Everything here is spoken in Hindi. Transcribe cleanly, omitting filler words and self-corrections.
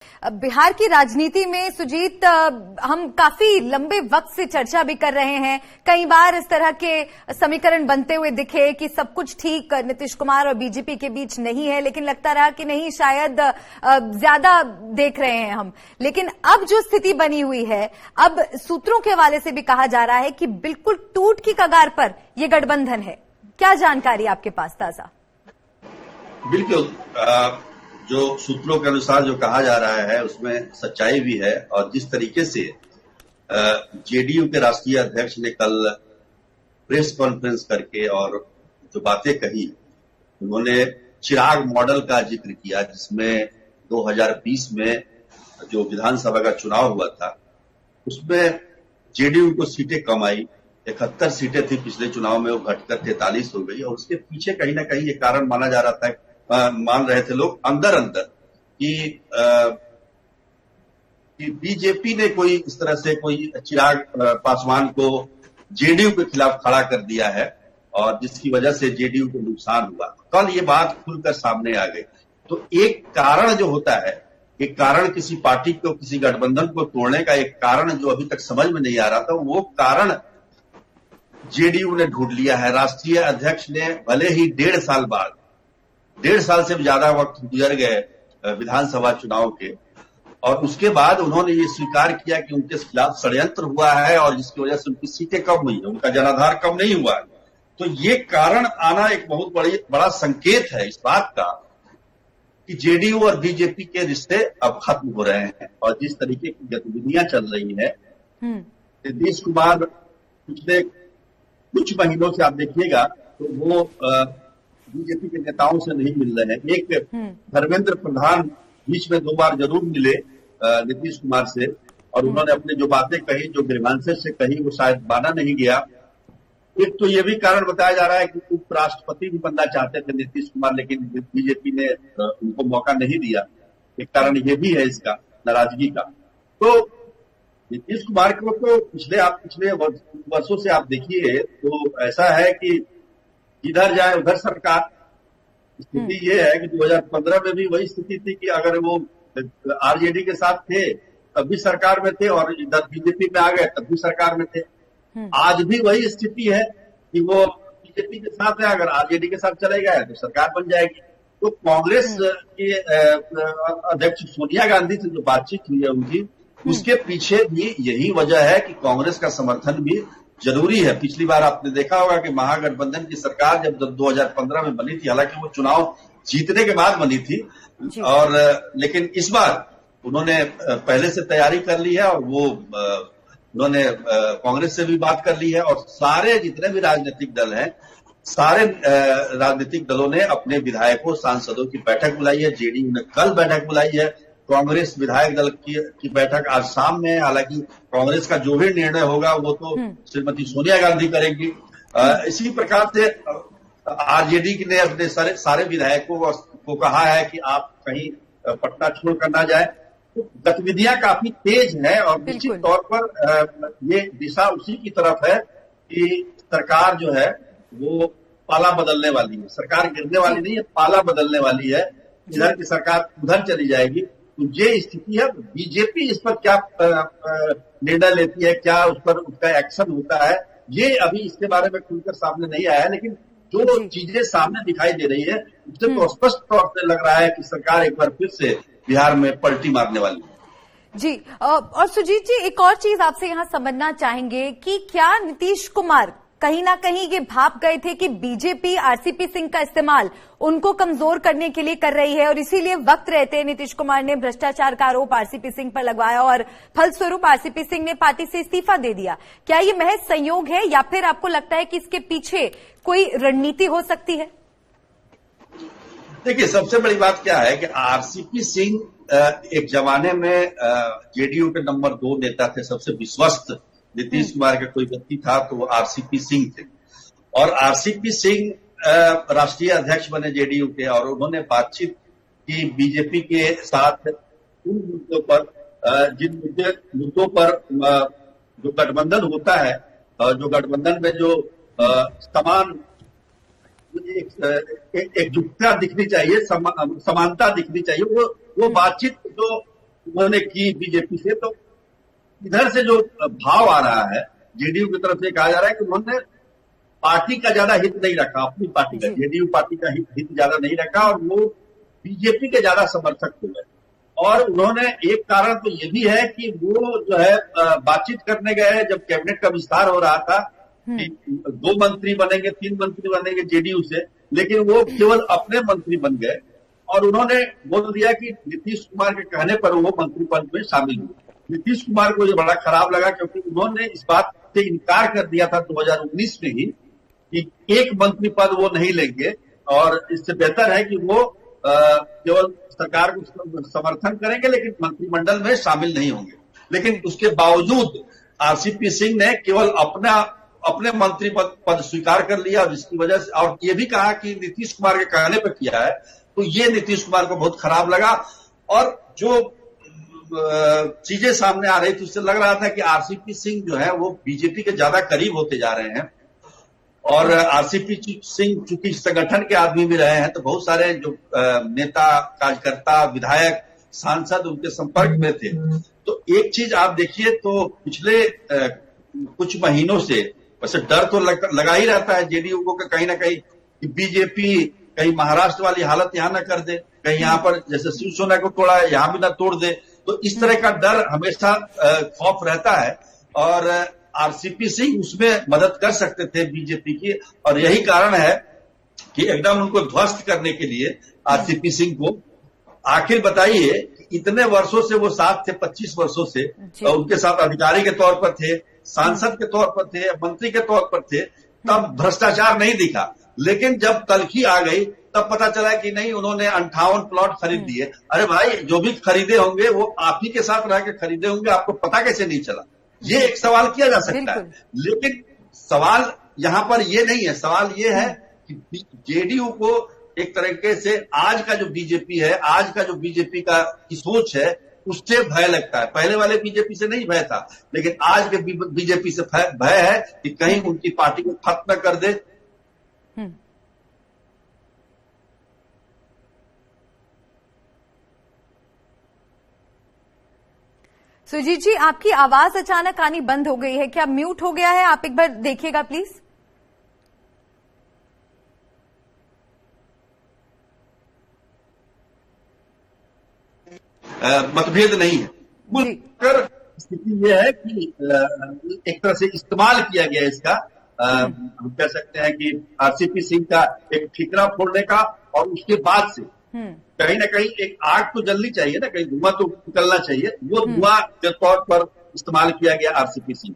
बिहार की राजनीति में सुजीत, हम काफी लंबे वक्त से चर्चा भी कर रहे हैं। कई बार इस तरह के समीकरण बनते हुए दिखे कि सब कुछ ठीक नीतीश कुमार और बीजेपी के बीच नहीं है, लेकिन लगता रहा कि नहीं, शायद ज्यादा देख रहे हैं हम। लेकिन अब जो स्थिति बनी हुई है, अब सूत्रों के हवाले से भी कहा जा रहा है कि बिल्कुल टूट की कगार पर यह गठबंधन है। क्या जानकारी आपके पास ताजा? बिल्कुल, जो सूत्रों के अनुसार जो कहा जा रहा है उसमें सच्चाई भी है। और जिस तरीके से जेडीयू के राष्ट्रीय अध्यक्ष ने कल प्रेस कॉन्फ्रेंस करके और जो बातें कही, उन्होंने चिराग मॉडल का जिक्र किया, जिसमें 2020 में जो विधानसभा का चुनाव हुआ था उसमें जेडीयू को सीटें कम आई। 71 सीटें थी पिछले चुनाव में, वो घटकर 43 हो गई। और उसके पीछे कहीं ना कहीं ये कारण माना जा रहा था, मान रहे थे लोग अंदर अंदर कि बीजेपी ने कोई इस तरह से कोई चिराग पासवान को जेडीयू के खिलाफ खड़ा कर दिया है और जिसकी वजह से जेडीयू को नुकसान हुआ। कल ये बात खुलकर सामने आ गई। तो एक कारण जो होता है, एक कारण किसी पार्टी को, किसी गठबंधन को तोड़ने का एक कारण जो अभी तक समझ में नहीं आ रहा था, वो कारण जेडीयू ने ढूंढ लिया है। राष्ट्रीय अध्यक्ष ने भले ही 1.5 साल से भी ज्यादा वक्त गुजर गए विधानसभा चुनाव के, और उसके बाद उन्होंने ये स्वीकार किया कि उनके खिलाफ षड्यंत्र हुआ है और जिसकी वजह से उनकी सीटें कम हुई है, उनका जनाधार कम नहीं हुआ है। तो ये कारण आना एक बहुत बड़ा संकेत है इस बात का कि जेडीयू और बीजेपी के रिश्ते अब खत्म हो रहे हैं। और जिस तरीके की गतिविधियां चल रही है, नीतीश कुमार पिछले कुछ महीनों से आप देखिएगा तो वो बीजेपी के नेताओं से नहीं मिल रहे हैं। एक धर्मेंद्र प्रधान बीच में 2 बार जरूर मिले नीतीश कुमार से, और उन्होंने अपने जो बातें कही, जो ग्रीवांसेस से कही, वो शायद माना नहीं गया। एक तो ये भी कारण बताया जा रहा है कि उपराष्ट्रपति भी बनना चाहते थे नीतीश कुमार, लेकिन बीजेपी ने उनको मौका नहीं दिया। एक कारण ये भी है इसका, नाराजगी का। तो नीतीश कुमार को तो पिछले वर्षों से आप देखिए तो ऐसा है कि इधर जाए उधर सरकार। स्थिति ये है कि 2015 में भी वही स्थिति थी कि अगर वो आरजेडी के साथ थे तब भी सरकार में थे, और इधर बीजेपी में आ गए तब भी सरकार में थे। आज भी वही स्थिति है कि वो बीजेपी के साथ है, अगर आरजेडी के साथ चले गए तो सरकार बन जाएगी। तो कांग्रेस के अध्यक्ष सोनिया गांधी से जो बातचीत हुई है उनकी, उसके पीछे भी यही वजह है कि कांग्रेस का समर्थन भी जरूरी है। पिछली बार आपने देखा होगा कि महागठबंधन की सरकार जब 2015 में बनी थी, हालांकि वो चुनाव जीतने के बाद बनी थी, और लेकिन इस बार उन्होंने पहले से तैयारी कर ली है और वो उन्होंने कांग्रेस से भी बात कर ली है। और सारे जितने भी राजनीतिक दल हैं, सारे राजनीतिक दलों ने अपने विधायकों, सांसदों की बैठक बुलाई है। जेडीयू ने कल बैठक बुलाई है। कांग्रेस विधायक दल की बैठक आज शाम में है। हालांकि कांग्रेस का जो भी निर्णय होगा वो तो श्रीमती सोनिया गांधी करेंगी। इसी प्रकार से आरजेडी ने अपने सारे विधायकों को कहा है कि आप कहीं पटना छोड़कर ना जाए। तो गतिविधियां काफी तेज है और निश्चित तौर पर ये दिशा उसी की तरफ है कि सरकार जो है वो पाला बदलने वाली है। सरकार गिरने वाली नहीं है, पाला बदलने वाली है। इधर की सरकार उधर चली जाएगी। तो ये स्थिति है। बीजेपी इस पर क्या निर्णय लेती है, क्या उस पर उसका एक्शन होता है, ये अभी इसके बारे में खुलकर सामने नहीं आया है। लेकिन जो चीजें सामने दिखाई दे रही है उससे तो स्पष्ट तौर से लग रहा है कि सरकार एक बार फिर से बिहार में पलटी मारने वाली है। जी, और सुजीत जी, एक और चीज आपसे यहाँ समझना चाहेंगे कि क्या नीतीश कुमार कहीं ना कहीं ये भाप गए थे कि बीजेपी आरसीपी सिंह का इस्तेमाल उनको कमजोर करने के लिए कर रही है, और इसीलिए वक्त रहते नीतीश कुमार ने भ्रष्टाचार का आरोप आरसीपी सिंह पर लगवाया और फलस्वरूप आरसीपी सिंह ने पार्टी से इस्तीफा दे दिया? क्या ये महज संयोग है या फिर आपको लगता है कि इसके पीछे कोई रणनीति हो सकती है? देखिए, सबसे बड़ी बात क्या है कि आरसीपी सिंह एक जमाने में जेडीयू के नंबर 2 नेता थे। सबसे विश्वस्त नीतीश कुमार का कोई व्यक्ति था तो वो आरसीपी सिंह थे, और आरसीपी सिंह राष्ट्रीय अध्यक्ष बने जेडीयू के, और उन्होंने बातचीत की बीजेपी के साथ उन मुद्दों पर, जिन मुद्दों पर जो गठबंधन होता है, जो गठबंधन में जो समान एकजुटता दिखनी चाहिए, समानता दिखनी चाहिए, वो बातचीत जो उन्होंने की बीजेपी से, तो इधर से जो भाव आ रहा है जेडीयू की तरफ से, कहा जा रहा है कि उन्होंने पार्टी का ज्यादा हित नहीं रखा, अपनी पार्टी का, जेडीयू पार्टी का हित ज्यादा नहीं रखा और वो बीजेपी के ज्यादा समर्थक हो गए। और उन्होंने एक कारण तो ये भी है कि वो जो है बातचीत करने गए जब कैबिनेट का विस्तार हो रहा था कि 2 मंत्री बनेंगे, 3 मंत्री बनेंगे जेडीयू से, लेकिन वो केवल अपने मंत्री बन गए और उन्होंने बोल दिया कि नीतीश कुमार के कहने पर वो मंत्री पद में शामिल हुए। नीतीश कुमार को ये बड़ा खराब लगा क्योंकि उन्होंने इस बात से इनकार कर दिया था 2019 में ही कि एक मंत्री पद वो नहीं लेंगे और इससे बेहतर है कि वो केवल सरकार को समर्थन करेंगे लेकिन मंत्रिमंडल में शामिल नहीं होंगे। लेकिन उसके बावजूद आरसीपी सिंह ने केवल अपने मंत्री पद स्वीकार कर लिया, जिसकी वजह से, और ये भी कहा कि नीतीश कुमार के कहने पर किया है, तो ये नीतीश कुमार को बहुत खराब लगा। और जो चीजें सामने आ रही थी उससे लग रहा था कि आरसीपी सिंह जो है वो बीजेपी के ज्यादा करीब होते जा रहे हैं। और आरसीपी सिंह चूंकि संगठन के आदमी भी रहे हैं तो बहुत सारे जो नेता, कार्यकर्ता, विधायक, सांसद उनके संपर्क में थे। तो एक चीज आप देखिए तो पिछले कुछ महीनों से वैसे डर तो लगा ही रहता है जेडीयू को कहीं ना कहीं कि बीजेपी कहीं महाराष्ट्र वाली हालत यहां ना कर दे, कहीं यहां पर जैसे शिवसेना को तोड़ा है यहां भी ना तोड़ दे। तो इस तरह का डर हमेशा खौफ रहता है और आरसीपी सिंह उसमें मदद कर सकते थे बीजेपी की। और यही कारण है कि एकदम उनको ध्वस्त करने के लिए आरसीपी सिंह को, आखिर बताइए इतने वर्षों से वो साथ थे, 25 वर्षों से उनके साथ अधिकारी के तौर पर थे, सांसद के तौर पर थे, मंत्री के तौर पर थे, तब भ्रष्टाचार नहीं दिखा। लेकिन जब तलखी आ गई तब पता चला कि नहीं, उन्होंने 58 प्लॉट खरीद दिए। अरे भाई, जो भी खरीदे होंगे वो आप ही के साथ रह के खरीदे होंगे, आपको पता कैसे नहीं चला? ये एक सवाल किया जा सकता है। लेकिन सवाल यहां पर ये नहीं है, सवाल ये है कि जेडीयू को एक तरीके से आज का जो बीजेपी है, आज का जो बीजेपी की सोच है, उससे भय लगता है। पहले वाले बीजेपी से नहीं भय था, लेकिन आज के बीजेपी से भय है कि कहीं उनकी पार्टी को खत्म न कर दे। सुजीत जी, आपकी आवाज अचानक आनी बंद हो गई है, क्या म्यूट हो गया है? आप एक बार देखिएगा प्लीज। मतभेद नहीं है, मगर स्थिति यह है कि एक तरह से इस्तेमाल किया गया इसका, हम कह सकते हैं कि आरसीपी सिंह का एक ठिकरा फोड़ने का, और उसके बाद से कहीं ना कहीं एक आग तो जलनी चाहिए ना, कहीं धुआं तो निकलना चाहिए, वो धुआं के तौर पर इस्तेमाल किया गया आरसीपी सिंह।